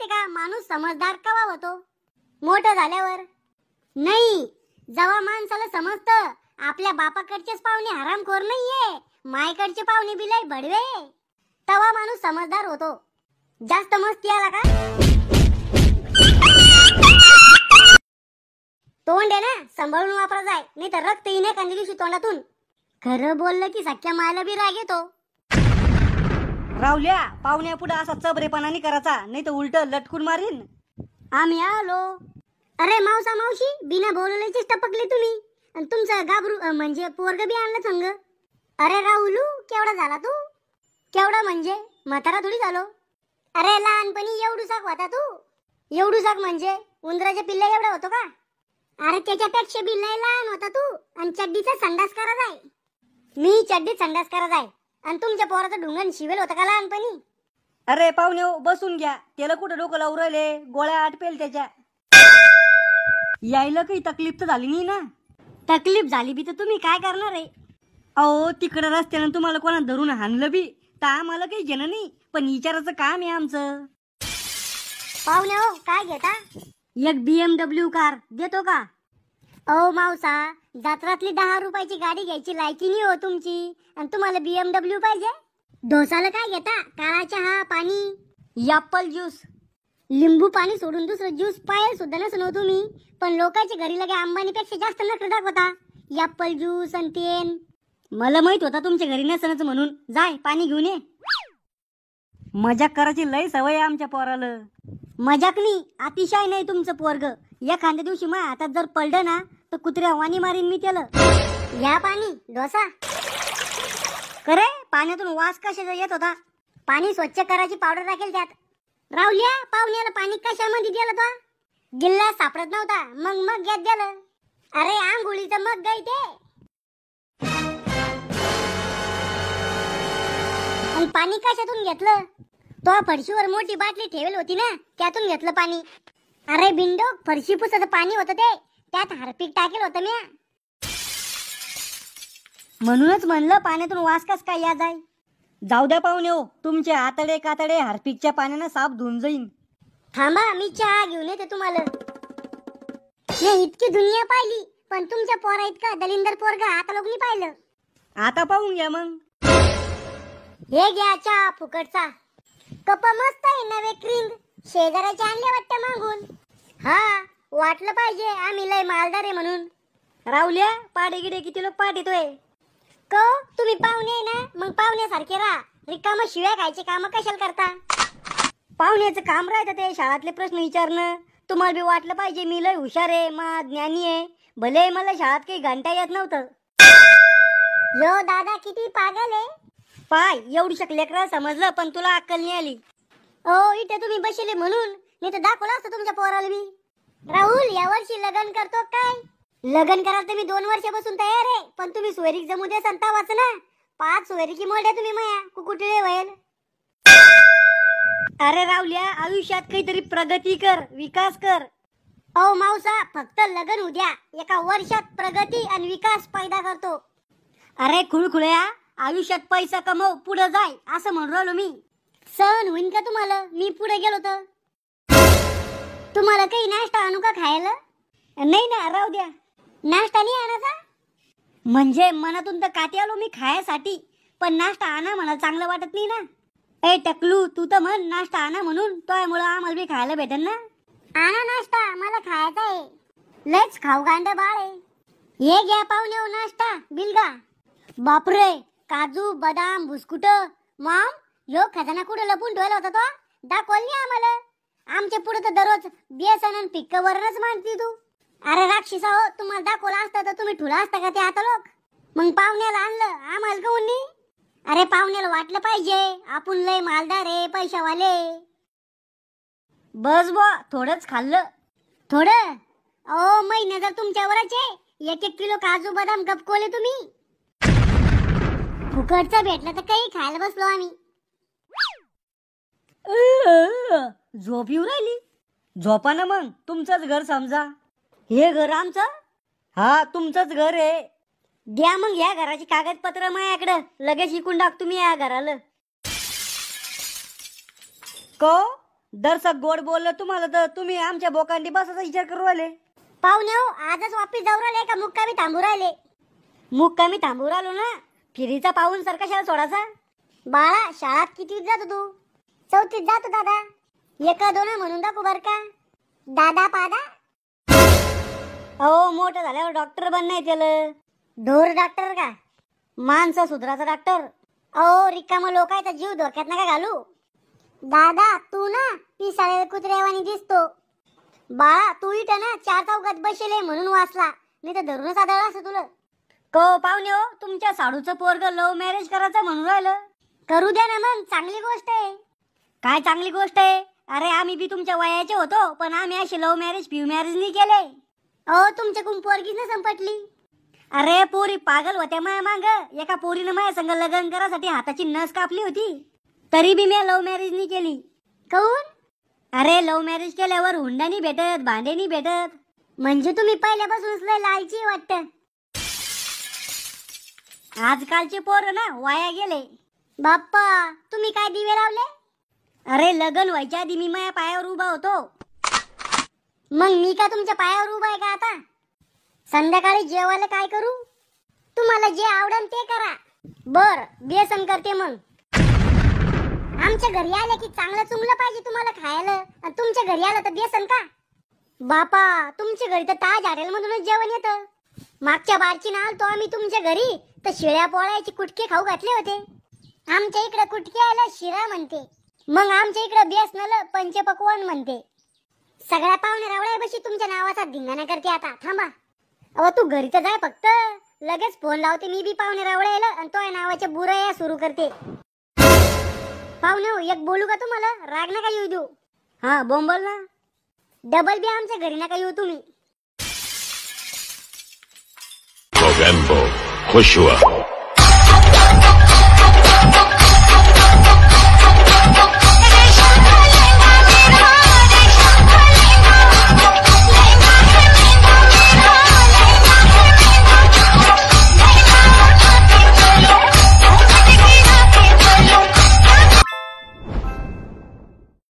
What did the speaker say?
माहितीये का माणूस समजदार केव्हा होतो? मोठं झाल्यावर. नाही, जेव्हा माणसाला समजतं आपल्या बापाकडचेच पाहुणे हरामखोर नाहीये, मायकडचे पाहुणे बिलाई भडवे, तेव्हा माणूस समजदार होतो. जास्त मस्ती आला का? तोंड आहे ना सांभाळून वापरा जाय, नाही तर रक्त येणे एखाद्या दिवशी तोंडातून. खरं बोललं की सख्या मायला बी राग येतो. रावल्या, पाहुण्या पुढे असा चबरेपणाने करायचा, नाही तर उलट लटकून मारीन. आम्ही आलो. अरे मावसा मावशी, बिना बोलवल्याचीच टपकले तुम्ही. आणि तुमचं गाबरू म्हणजे पोरग बी आणलं संग. अरे राहुलू, केवढा झाला तू? केवढा म्हणजे म्हातारा थोडी झालो. अरे लहानपणी एवढूसाक होता तू. एवढूसाक म्हणजे उंदराच्या पिल्ला एवढा होतो का? अरे त्याच्यापेक्षा बी लय लहान होता तू. आणि चड्डीचा संडास करा जाय. मी चड्डीत संडास करा जाय आणि तुमच्या पोराचं ढुंगण शिवेल होतं का लहानपणी? अरे पाहुणे बसून घ्या, त्याला कुठं डोकं लावून राहिले, गोळ्या आटपेल त्याच्या. यायला काही तकलीफ तर झाली नाही ना? तकलीफ झाली बी तर तुम्ही काय करणार आहे? अहो तिकडं रस्त्यानं तुम्हाला कोणा धरून हाणलं बी तर आम्हाला काही घेणं नाही, पण विचाराचं काम आहे आमचं. पाहुणे हो, काय घेता? एक BMW कार देतो का? ओ मावसा, जत्रातली 10 रुपयाची गाडी घ्यायची लायकी नाही हो तुमची, आणि तुम्हाला BMW पाहिजे? डोसाला काय घेता? काळा चहा, पाणी, ॲपल ज्यूस, लिंबू पाणी सोडून दुसरं ज्यूस पायल सुद्धा नसनो तुम्ही. पण लोकांच्या घरी लगे अंबानीपेक्षा जास्त नखरे दाखवता. ॲपल ज्यूस आणि तेन. मला माहित होता तुमच्या घरी नसनच म्हणून. जाय पाणी घेऊन ये. मजाक करायची लय सवय आहे आमच्या पोराला. मजाक नाही, अतिशय नाही तुमचं पोरग. एखाद्या दिवशी माझ्या हातात जर पडलं ना तर कुत्र्या वाणी मारीन मी त्याला. या पाणी डोसा. करे पाण्यातून वास कशाचा येत होता? पाणी स्वच्छ करायची पावडर टाकेल त्यात. रावल्या, पाहुण्याला पाणी कशामध्ये दिलं तो? गिल्ला सापडत नव्हता, मग घेत दिलं. अरे आंघोळीचं मग गाय ते. आणि पाणी कशातून घेतलं? तो फरशीवर मोठी बाटली ठेवली होती ना, त्यातून घेतलं पाणी. अरे बिंडो, फरशी पुसाचं पाणी होतं ते, त्यात हार्पिक टाकेल होतं म्या. म्हणूनच म्हणलं पाण्यातून वास कस काय या जाय. जाऊ द्या पाहुणे हो, तुमचे आतडे कातडे हार्पिकच्या पाण्यानं साफ धुवून जाईन. थांबा, मी चहा घेऊन येते तुम्हाला. मी इतकी दुनिया पाहिली, पण तुमच्या पोरा इतका दलिंदर पोरगा आता लोक नाही पाहिलं. आता पाहून घ्या मग. हे घ्या चहा फुकटचा. कप मस्त आहे नवे क्रीम. शेजाऱ्याचे आणले वाटतं मागून. हा, वाटलं पाहिजे आम्ही लय मालदार आहे म्हणून. रावल्या, पाडे गिडे किती लोक पाठ येतोय. को तुम्ही पाहुणे आहे ना, मग पाहुण्यासारखे राहा. रिकाम शिव्या खायचे काम कशाला करता? पाहुण्याचं काम राहतं ते शाळातले प्रश्न विचारणं. तुम्हाला बी वाटलं पाहिजे मी लय हुशार आहे, मा ज्ञानी आहे. भले मला शाळात काही घंटा येत नव्हतं. यो दादा किती पागल आहे. पाय एवढी लेकरं समजलं, पण तुला अक्कल नाही आली. ओ इथे तुम्ही बसले म्हणून, नाही तर दाखवलं असतं तुमच्या पोराला मी. राहुल, यावर्षी लग्न करतो काय? लग्न करायला तर मी 2 वर्षापासून तयार आहे, पण तुम्ही सोयरीक जमू दे संता वाच ना. 5 सोयरीकी मोड्या तुम्ही माया कुकुटले व्हायल. अरे रावल्या, आयुष्यात काहीतरी प्रगती कर, विकास कर. ओ मावसा, फक्त लग्न उद्या, एका वर्षात प्रगती आणि विकास पैदा करतो. अरे खुळखुळ्या, आयुष्यात पैसा कमव, पुढे जाय असं म्हणून राहिलो मी. सहन होईन का तुम्हाला? मी पुढे गेलो तर तुम्हाला काही नाश्ता आणू का खायला? नाही ना, राहू द्या. नाश्ता नाही आणायचा म्हणजे मनातून तर काठी आलो मी खायसाठी, पण नाश्ता आणा मला चांगलं वाटत नाही ना. ए टकलू, तू तर म्हण नाश्ता आणा म्हणून, तोयमुळं आम्हाला बी खायला भेटेल ना. आणा नाश्ता, मला खायचा आहे. लयच खाऊ गांड बाळ आहे. हे घ्या पाहुणे नाश्ता बिलगा. बापरे, काजू बदाम बिस्कुट. मॉम, यो खजाना कुठे लपून ठेवला होता तो? दाखवल नाही आम्हाला. आमच्या पुढे तर दररोज बेसन आणि पिक्क वरणच मानती तू. अरे राक्षसा हो, तुम्हाला दाखवला असतं तर तुम्ही ठुला असता का ते आता लोक? मग पाहुण्याला आणलं, आम्हाला काऊन नाही? अरे पाहुण्याला वाटलं पाहिजे आपण लय मालदार आहे, पैशावाले. बस बा, थोडंच खाल्लं. थोडं? ओ महिना जर तुमच्यावरच आहे. 1-1 किलो काजू बदाम गपकोले तुम्ही. फुकटचं भेटलं तर काही खायला बसलो आम्ही. झोप येऊ राहिली. झोपा ना मग, तुमचंच घर समजा. हे घर आमचं? हा, तुमचंच घर आहे. द्या मग या घराची कागदपत्र माझ्याकडे, लगेच शिकून टाक तुम्ही या घराला. को दरसक गोड बोललं तुम्हाला तर तुम्ही आमच्या बोकांडी बसाचा विचार करू राहिले. पाहुणे हो, आजच वापिस जाऊ राहिले का मुक्कामी थांबू राहिले? मुक्कामी थांबू राहिलो ना. फिरीचा पाहून सर कशाला सोडायचा? बाळा, शाळेत कितवीत जातो तू? चौथीत जातो दादा. एक दोन म्हणून दाखव बर का दादा पादा. अहो, मोठं झाल्यावर डॉक्टर बनणार त्याला. ढोर डॉक्टर का? माणसं सुधराचा डॉक्टर. अहो, रिकामा लोकायचा जीव धोक्यात नका घालू. दादा, तू ना पिसाळेल कुत्र्यावानी दिसतो. बाळा, तू इथं ना 4 चौकात बसेले म्हणून वाचला, नाही तर धरूनच आदळला असं तुला. को पाहुणे हो, तुमच्या साडूचं पोरग लव्ह मॅरेज करायचं म्हणून राहिलं. करू द्या ना मग, चांगली गोष्ट आहे. काय चांगली गोष्ट आहे? अरे आम्ही बी तुमच्या वयाचे होतो, पण आम्ही असे लव्ह मॅरेज फ्यू मॅरेज नाही केले. अहो, तुमच्याकडून पोरगीच न संपटली. अरे पोरी पागल होत्या माया मांग. एका पोरीनं माझ्या संग लग्न करासाठी हाताची नस कापली होती, तरी बी मी लव्ह मॅरेज नाही केली. काऊन? अरे लव्ह मॅरेज केल्यावर हुंडा नाही भेटत, भांडे नाही भेटत. म्हणजे तुम्ही पहिल्यापासूनच लय लालची वाटतं. आजकालचे पोर ना वाया गेले. बाप्पा, तुम्ही काय दिवे लावले? अरे लग्न व्हायच्या आधी मी माझ्या पायावर उभा होतो. मग मी का तुमच्या पायावर उभा आहे का आता? संध्याकाळी जेवायला काय करू? तुम्हाला जे आवडेल ते करा. बर, बेसन करते मग. आमच्या घरी आले की चांगलं चुंगलं पाहिजे तुम्हाला खायला, आणि तुमच्या घरी आलं तर बेसन का? बापा, तुमच्या घरी तर ताज हॉटेल मधूनच जेवण येतं. मागच्या बारची ना आलतो आम्ही तुमच्या घरी, तर शिळ्या पोळ्याचे कुटके खाऊ घातले होते. आमच्या इकडे कुटके आला शिरा म्हणते, मग आमच्या इकडे बेसनाला पंचपक्वान्न म्हणते. सगळ्या पाहुणे रावळ्यापाशी तुमच्या नावाचा धिंगाणा करते आता. थांबा. अहो, तू घरी तर जाय फक्त. लगेच फोन लावते मी बी पाहुणे रावळ्याला, आणि तो नावाच्या बुराया सुरू करते. पाहुणे, एक बोलू का तुम्हाला? राग नका येऊ देऊ. हा, बोंबल ना. डबल बी आमच्या घरी नका येऊ तुम्ही. Mogambo, Joshua.